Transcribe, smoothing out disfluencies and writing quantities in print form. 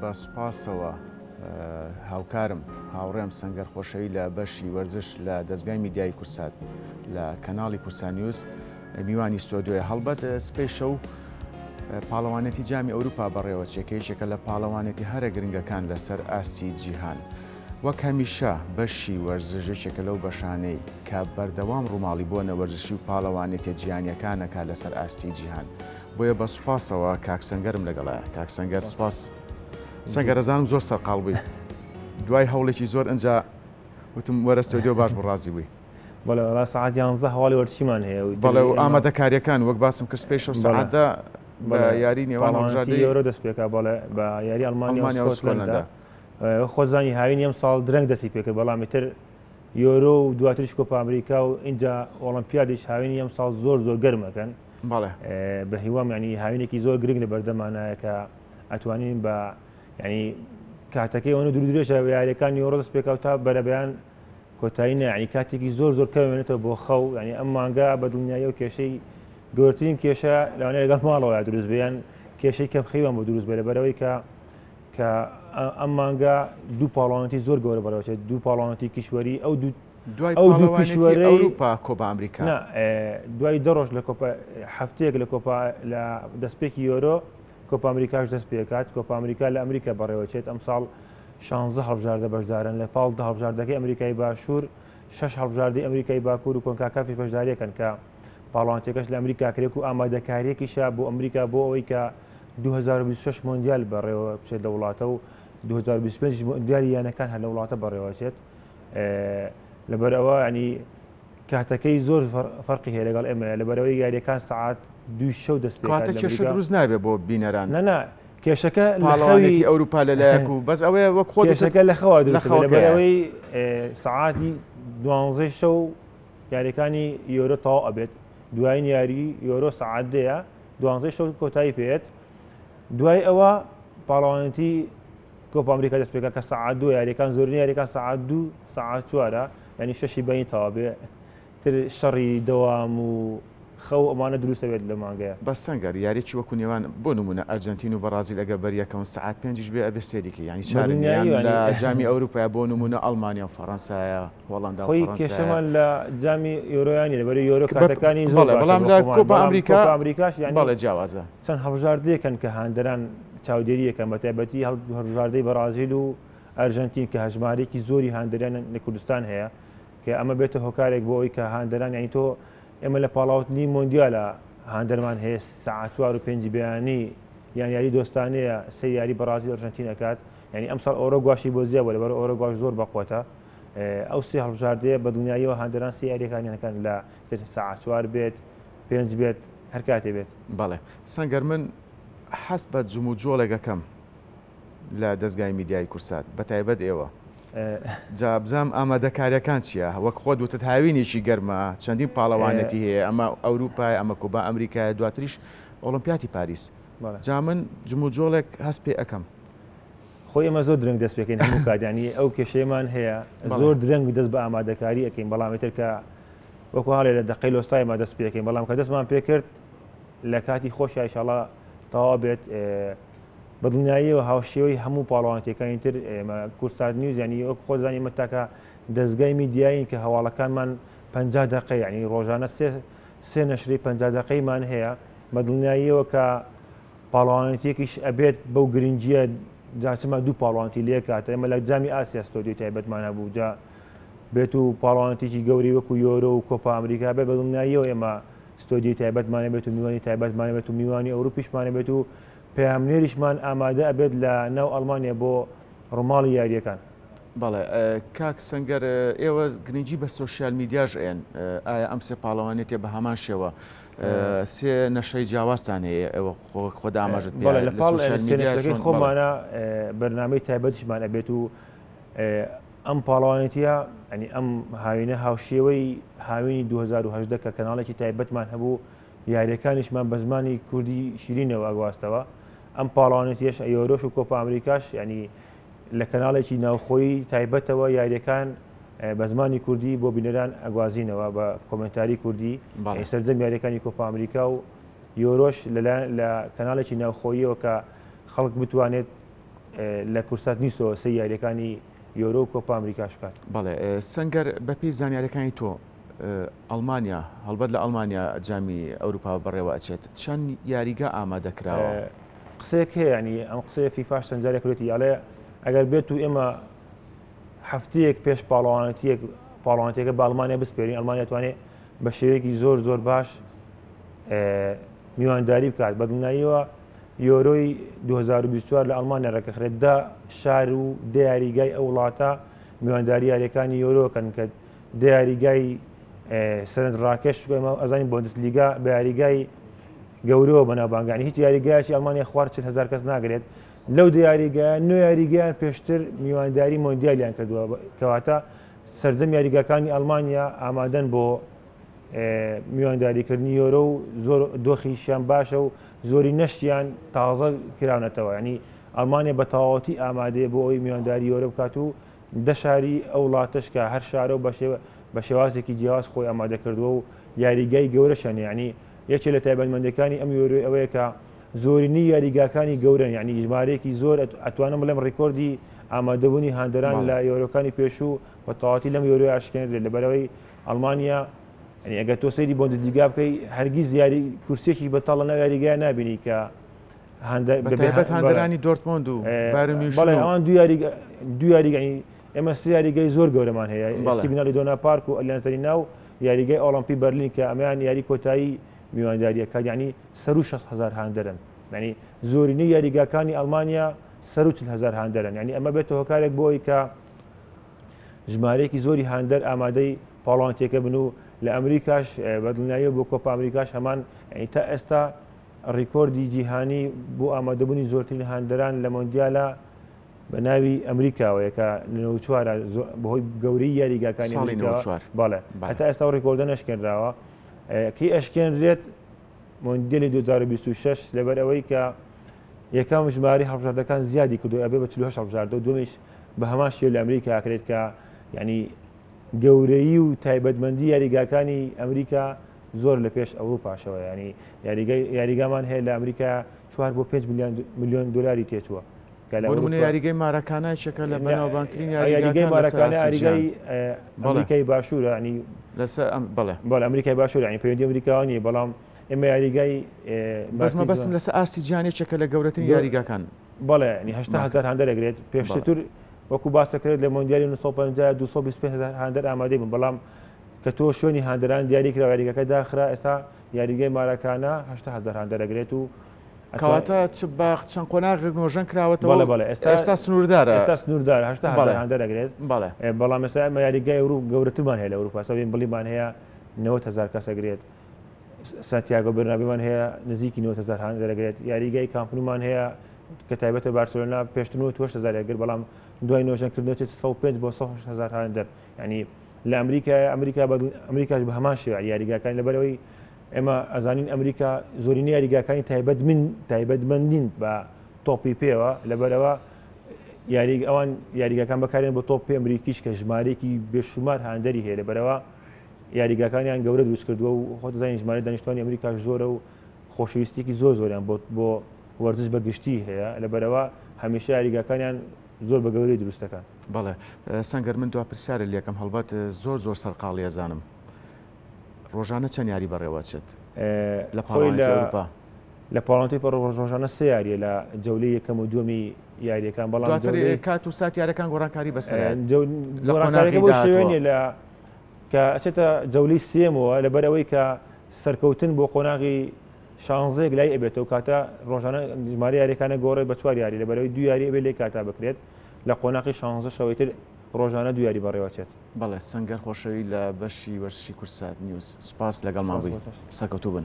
بە سوپاسەوە هاوکارم هاوڕێم سەنگەر خۆشەوی لە بەشی وەرزش لە دەستگای میدیای کورسات لە کەناڵی کورسان نیوز میوانی ستۆدیۆی هەڵبەت سپێشە و پاڵەوانێتی جامی ئەوروپا بەڕێوە چێکەیەکە لە پاڵەوانێتی هەرە گرنگەکان لەسەر ئاستی جیهان. وەک هەمیشە بەشی وەرزشێکە لەو بەشانەی کە بەردەوام ڕووماڵی بۆ نەوەرزشی و پاڵەوانێتی جیهانیەکانەکە لەسەر ئاستی جیهان. بۆیە بە سوپاسەوە کاک سەنگەرم لەگەڵایە. کاک سەنگەر سوپاس. سەنگەرەزانم زۆر سەرقاڵ بووی، دوای هەوڵێکی زۆر ئەنجا وتم وەرە ستۆدیۆ باش بڕازی بووی. بەڵێ ڕاست ساعات 11 هەواڵی وەرزشیمان هەیە و بەڵێ و ئامادەکاریەکان وەک باسم کرد پێش و سەعاتدا بە یاری نێوان هەڵبژاردەی یۆرۆ دەست پێکا بەڵێ بە یاری ئەڵمانیا و سکۆتلەندا خۆزانی هاوین یەم ساڵ درەنگ دەستی پێکرد، بەڵام تر یۆرۆ و دواتریش کۆپا ئەمریکا و اینجا ئۆڵمپیادیش هاوینی یەم ساڵ زۆر گەرمەکەن. بەڵێ بە هیوام ینی هاوینێکی زۆر گرنگ لە بەردەمانایە کە ئەتوانین بە ینی کاتەکەی ئەوە دوور درێژە یاریەکان یۆرۆ دەست پێکا و تا بەرەبەیان کۆتایینە، ینی کاتێکی زۆر کەمێنێتەوە بۆ خەو، ینی ئەم مانگا بە دڵنیایی و کێشەی گەورەترین کێشە لەوانەیە لەگەڵ ماڵەوە دروست بێن، کێشەی کەم خەیوان بۆ دروست بێ لەبەرەوەی کە ئەم مانگا دوو پاڵەوانێتی زۆر گەورە بەڕێوەچێت، دوو پاڵەوانێتی کیشوەری ئەو دوو کیشوەری ئەوروپا کۆپا ئەمریکا دوای دە ڕۆژ لە هەفتەیەک لە لە دەستپێکی یۆرۆ کۆپا ئەمریکاش دەست پێکات. کۆپا ئەمریکا لە ئەمریکا بەڕێوەچێت، ئەم ساڵ 16 هەڵبژاردە بەشدارن، لە پاڵ 10 هەڵبژاردەکەی ئەمریکای باشوور 6 هەڵبژاردەی ئەمریکای باکوور و کۆنکاکافی بەشداریەکەن کە پاڵەوانێتەکەش لە ئەمریکا کرێک و ئامادەکاریەکیشە بۆ ئەمریکا بۆ ئەوەی کە 2026 مۆندیال بەڕێوە بچێت لە وڵاتە و 2025 مۆندیالی یانەکان هەر لە وڵاتە بەڕێوەچێت. لەبەرەوە ینی کاتەکەی زۆر فەرقی هەیە لەگەڵ ئێمە، لەبەرەوەی یاریەکان سەعات 2 شەو دەست پێکات. کێشە دروست نابێت بۆ بینەران. نە کێشەکە پاڵەوانێتی ئەوروپا لەلایەک و بەس ئەوەیە وەک خۆ کێشەکە لە خەوا لەبەرەوەی سەعاتی 12 شەو یاریەکانی یۆرۆ تەواو ئەبێت، دوایین یاری یۆرۆ سەعاتدەیە 12 شەو کۆتایی پێێت، دوای ئەوە پاڵەوانێتی کۆپا ئەمریکا دەست پێکات کە سەعات 2 یاریەکان زۆرین یاریەکان سەعات 2 سەعات 4 ینی شەشی بەین تەواو بێ، تر شەڕی دەوام و خەو ئەمانە دروستە بێت لە مانگەیە. بە سەنگەر یاریی وەکو نێوان بۆ نمونە ئەرجنتین و بەرازیل ئەگە بەریەکەون سەعات 5 بێ ئەبێ سێریکە، ینی شارنیان لە جامی ئەوروپای بۆ نمونە ئەڵمانیا و فەڕەنسایە هۆڵەندا خۆی کێشەمان لە جامی یۆرۆیانی لەبەرەوەی یۆرۆ کاتەکانی زۆر بەڵام لە کۆپا ئەمریکاش بەڵێ جیاوازە چەند هەڵبژاردەیەکەن کە هاندەران چاودێریەکەن بە تایبەتی هەڵبژاردەی بەرازیل و ئەرژەنتین کە هەژمارێکی زۆری هاندەران لە کوردستان هەیە کە ئەمە بێتە هۆکارێک بۆ ئەوی کە هاندەران ینی تۆ ئێمە لە پاڵاوتنی مۆندیالە هاندەرمان هەیە سەعات 4 و 5 بەیانی یان یاری دۆستانەیە سێ یاری بەرازیل ئەرژەنتین ئەکات، ینی ئەمساڵ ئەوڕۆ گواشی بۆ زیابە لەبەر ئەوڕۆ گواش زۆر بەقوتە، ئەو سێ هەڵبژاردەیە بە دنیاییەوە هاندەران سێ یاریەکانیانەکەن لە سەعات 4 بێت 5 بێت هەر کاتێ بێت. بەڵێ سەنگەر من حەز بە جمو جۆڵێگەکەم لە دەستگای میدیای کورسات بە تایبەت ئێوە جا بزانم ئامادەکاریەکان چییە؟ وەک خۆت وتت هاوینێکی گەرمە، چەندین پاڵەوانێتی هەیە، ئەمە ئەوروپای ئەمە کۆپا ئەمریکای دواتریش ئۆڵمپیاتی پاریس. جا من جمو جۆڵێک هەست پێ ئەەکەم. خۆی ئەمە زۆر درەنگ دەست پێکەین هەموو کاتیانی ئەو کێشەیەمان هەیە زۆر درەنگ دەست بە ئامادەکاری ئەەکەین، بەڵام تر کە وەکو هەڵێ لە دەقەی لۆستایمە دەست پێکەین، بەڵام کە دەستمان پێکرد لە کاتی خۆشی ئینشاڵڵا تەواو بێت بە دڵنیاییەوە هاوشێوەی هەموو پاڵەوانێتەکانی تر کورسات نیوز ینی ئەو خۆزانی مەتاکە دەستگای میدیایی کە هەواڵەکانمان 50 دقەی ینی ڕۆژانە سێ نەشری 50 دقەیمان هەیە بە دڵنیاییەوە کە پاڵەوانێتێکیش ئەبێت بەو گرنگجیە جاچمە دوو پاڵەوانێتی لێ کاتە ئێمە لە جامی ئاسیا ستۆدیۆی تایبەتمان هەبوو جا بێت و پاڵەوانێتێکی گەوری وەکو یۆرۆ و کۆپا ئەمریکا بێت بە دڵنیاییەوە ئێمە ستۆدیۆی تایبەتمانە بێت و میوانی تایبەتمانە بێت و میوانی ئەوروپیشمانە بێت و پەیامنێریشمان ئامادە ئەبێت لە ناو ئەڵمانیا بۆ ڕۆماڵی یاریەکان. بەڵێ کاک سەنگەر ئێوە گرنگی بە سۆشیال میدیاژ ئێن، ئایا ئەم سێ پاڵەوانێتێ بە هەمان شێوە سێ نەشەی جیاواستان هەیە ئێوە خۆدا ئاماژت پێ خۆمانە بەرنامەی تایبەتیشمان ئەبێت و ئەم پاڵەوانێتیە ئەنی ئەم هاوینە هاوشێوەی هاوینی 2010 کە کەناڵێکی تایبەتمان هەبوو یاریەکانیشمان بە زمانی کوردی شیرینەوە ئەگواستەوە. ئەم پاڵەوانێتیش یۆرۆش و کۆپا ئەمریکاش ینی لە کەناڵێکی ناوخۆیی تایبەتەوە یاریەکان بە زمانی کوردی بۆ بینەران ئەگوازینەوە بە کۆمنتاری کوردی سەرجەم یاریەکانی کۆپا ئەمریکا و یۆرۆش لە کەناڵێکی ناوخۆییەوە کە خەڵک بتوانێت لە کورسات نیسەوە سەر یاریەکانی یۆرۆ و کۆپا ئەمریکاش بکات. بەڵێ سەنگەر بەپی زانیاریەکانی تۆ ئەڵمانیا هەڵبەت لە ئەڵمانیا جامی ئەوروپا بەڕێوە ئەچێت چەند یاریگە ئامادەکراوە؟ قسەیەک هەیە ینی ئەم قسەیە فیفاش چەندجارێک کرێتی یاڵێ ئەگەر بێت و ئێمە هەفتەیەک پێش پاڵەوانەتێکە بە ئەڵمانیا بسپێرین ئەڵمانیا توانێت بە شێوەیەکی زۆر باش میوانداری بکات. بە دڵنیاییەوە یۆرۆی 2024 لە ئەڵمانیا ڕێکەخرێت دا شار و دیاریگای ئەو وڵاتە میوانداری یاریەکانی یۆرۆکەن کە دیاریگای سەرنج ڕاکێش ئەزانین بۆندسلیگا بە یاریگای گەورەوە بەناوبانگانی هیچ یاریگایشی ئەڵمانیا خوارد 40,000 کەس ناگرێت لەو دیاریگایە نوێ یاریگەیان پێشتر میوانداری مۆندیالیان کردووە کەواتە سەرجەم یاریگاکانی ئەڵمانیا ئامادەن بۆ میوانداریکردنی یۆرۆ و زۆر دۆخیشیان باشە و زۆری نەشتیان تازە کراونەتەوە ینی ئەڵمانیا بە تەواوەتی ئامادەیە بۆ ئەوی میوانداری یۆرۆ بکات و دەشاری ئەو وڵاتەش کە هەر شارە و بە شێوازێکی جیاواز خۆی ئامادە کردووە و یاریگای گەورەشان ینی یەکێک لە تایبەتمەندەکانی ئەم یۆرۆی ئەوەیە کە زۆرینی یاریگاکانی گەورن ینی ژمارەیەکی زۆر ئەتوانم بڵێم ڕێکۆردی ئامادەبوونی هاندەران لە یۆرۆکانی پێشوو بە تەواوەتی لەم یۆرۆی ئاشکێنرێت لەبەرەوەی ئەڵمانیا ئەگەر تۆ سەیری بۆندسلیگا بکەی هەرگیز یاری کورسێکی بەتاڵ لە ناو یاریگایە نابینی کە هاندەرانی دۆرتمۆند و بەڵێ ئەوان دوو یاریگەی ئێمە سێ یاریگەی زۆر گەورەمان هەیە سیگنالی دۆنا پارک و ئەلیانسەری ناو یاریگەی ئۆڵمپی بەرلین کە ئەمەیان یاری کۆتایی میوانداریەکە ینی سەر و 60,000 هاندەرن ینی زۆرینەی یاریگاکانی ئەڵمانیا سەر و 40,000 هاندەرن ینی ئەمە بێتەوە هۆکارێک بۆ ئەوی کە ژمارەیەکی زۆری هاندەر ئامادەی پاڵەوانتێکە بن و لە ئەمریکاش بەدڵنیاییەوە بۆ کۆپا ئەمریکاش هەمان تا ئێستا ڕیکۆردی جیهانی بۆ ئامادەبوونی زۆرترین هاندەران لە مۆندیالە بە ناوی ئەمریکاوەیە کە 94 بەهۆی گەورەی یاریگاکانی بەڵێ هەتا ئێستا ڕیکۆردە نەشکێنراوە کی ئەشکێنرێت مۆندیالی 2026 لەبەر ئەوەی کە یەکەم ژمارەی هەڵبژاردەکان زیادی کردو ئەبێ بە 48 هەڵبژاردە و دومیش بە هەمان شێوە لە ئەمریکا ئاکرێت کە ینی گەورەی و تایبەتمەندی یاریگاکانی ئەمریکا زۆر لە پێش ئەوروپاشەوە ینی یاریگامان هەیە لە ئەمریکا 4 بۆ 5 میلیۆن دلاری تێچووە یاریگەی مارەکانە چەکە لە بەناوبانگترین یاریگەی مارەکانە یاریگای ئەمریکای باشوورە ینی بەڵێ ئەمریکای باشوور ینی پەیوەندی ئەمریکاوە نیە بەڵام ئێمە یاریگای بەسم لەسەر ئاستی جیهانی چەکە لە گەورەترین یاریگاکان بەڵێ ینی 80,000 هاندەرەگرێت پێشتر وەکو باسەکرێت لە مۆندیالی 1950 225,000 هاندەر ئامادەی بن بەڵام کە تۆ شوێنی هاندەران دیاری کرا یاریگەکە داخرا ئێستا یاریگەی مارەکانە 80,000 هاندەرەگرێت و کەواتە چەند قۆناغێک نۆژەن کراوەتەوە ئێستا سنووردارە ئێستا سنووردار 80,000 هاندەرەگرێت بەڵام ئێستا ئەمە یاریگای گەورەترمان هەیە لە ئەوروپا سەبین بڵیمان هەیە 90,000 کەسەگرێت سانتیاگۆ بەرنابێمان هەیە نزیکی 90,000 هاندەرەگرێت یاریگای کامپنومان هەیە کە تایبەتە بارسلۆنا پێشتر 98,000 بەڵام دوای نۆژەنکردنەوەی 105 بۆ 100,000 هاندەر ینی لە ئەمریکاش بە هەمان شێوە یاریگاکانی لەبەرەوەی ئێمە ئەزانین ئەمریکا زۆرینەی یاریگاکانی تایبەتمەندین بە تۆپی پێوە لەبەرەوە ئەوان یاریگاکان بەکارێن بۆ تۆپی ئەمریکیش کە ژمارەیەکی بێشومار هاندەری هەیە لەبەرەوە یاریگاکانیان گەورە دروست کردووە و خۆتزانین ژمارە دانیشتوانی ئەمریکاش زۆرە و خۆشەویستێکی زۆریان بۆ وەرزش بەگشتی هەیە لەبەرەوە هەمیشە یاریگاکانیان زۆر بە گەورەی دروستەکان. بەڵێ سەنگەر من دوا پرسیارە لەکەم هەڵبەت زۆر سەرقاڵی ئەزانم ڕۆژانە چەند یاری بەڕێوەچێت لە پاڵەوانێتی ئەوروپا؟ لە پاڵەوانێتی ڕۆژانە سێ یاریە لە جەولەی یەکەم و دووەمی یاریەکان بەڵام کات و سات یاریەکان گۆڕانکاری بەسەر شوێنێ لە کە ئەچێتە جەولەی سێمەوە لەبەرەوەی کە سەرکەوتن بۆ قۆناغی 16 لای ئەبێتەوە کاتە ڕۆژانە ژمارە یاریەکانە گۆڕێت بە 4 یاری لەبەرەوەی دو یاری ئەبێ لێ کاتا بکرێت لە قۆناغی 16 شەوەیتر ڕۆژانە دو یاری بەڕێوەچێت. بەڵێ سەنگەر خۆشەوی لە بەشی وەرزشی کورسات نیوز سوپاس لەگەڵمان بووی سەرکەوتوو بن.